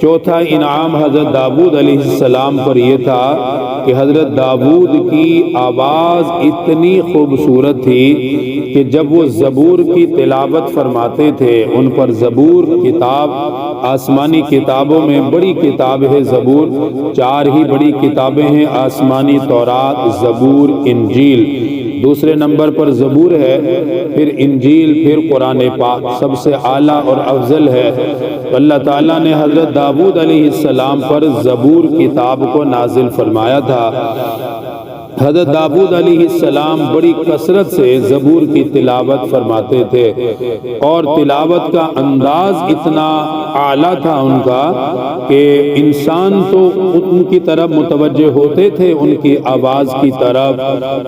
چوتھا انعام حضرت داؤد علیہ السلام پر یہ تھا کہ حضرت داؤد کی آواز اتنی خوبصورت تھی کہ جب وہ زبور کی تلاوت فرماتے تھے، ان پر زبور کتاب آسمانی کتابوں میں بڑی کتاب ہے زبور، 4 ہی بڑی کتابیں ہیں آسمانی، تورات، زبور، انجیل، دوسرے نمبر پر زبور ہے، پھر انجیل، پھر قرآن پاک سب سے اعلیٰ اور افضل ہے۔ تو اللہ تعالیٰ نے حضرت داؤد علیہ السلام پر زبور کتاب کو نازل فرمایا تھا۔ حضرت داؤد علیہ السلام بڑی کثرت سے زبور کی تلاوت فرماتے تھے، اور تلاوت کا انداز اتنا اعلیٰ تھا ان کا کہ انسان تو ان کی طرف متوجہ ہوتے تھے، ان کی آواز کی طرف۔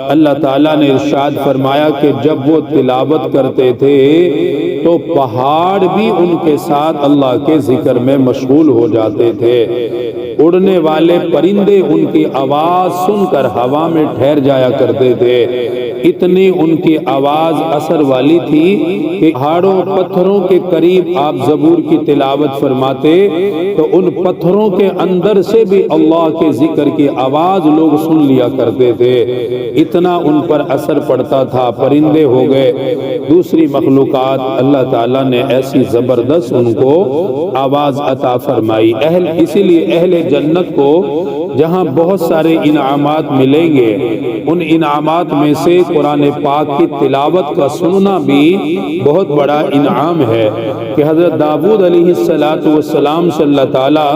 اللہ تعالیٰ نے ارشاد فرمایا کہ جب وہ تلاوت کرتے تھے تو پہاڑ بھی ان کے ساتھ اللہ کے ذکر میں مشغول ہو جاتے تھے، اڑنے والے پرندے ان کی آواز سن کر ہوا میں ٹھہر جایا کرتے تھے، اتنی ان کی آواز اثر والی تھی کہ پہاڑوں پتھروں کے قریب آپ زبور کی تلاوت فرماتے تو ان پتھروں کے اندر سے بھی اللہ کے ذکر کی آواز لوگ سن لیا کرتے تھے، اتنا ان پر اثر پڑتا تھا۔ پرندے ہو گئے، دوسری مخلوقات، اللہ تعالیٰ نے ایسی زبردست ان کو آواز عطا فرمائی۔ اسی لیے اہل جنت کو جہاں بہت سارے انعامات ملیں گے، ان انعامات میں سے قرآن پاک کی تلاوت کا سننا بھی بہت بڑا انعام ہے کہ حضرت داؤد علیہ السلام سے اللہ تعالیٰ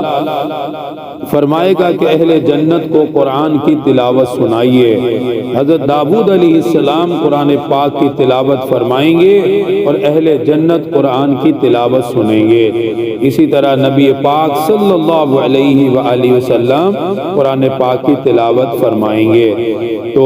فرمائے گا کہ اہل جنت کو قرآن کی تلاوت سنائیے۔ حضرت داؤد علیہ السلام قرآن پاک کی تلاوت فرمائیں گے اور اہل جنت قرآن کی تلاوت سنیں گے۔ اسی طرح نبی پاک صلی اللہ علیہ وآلہ وسلم قرآن پاک کی تلاوت فرمائیں گے۔ تو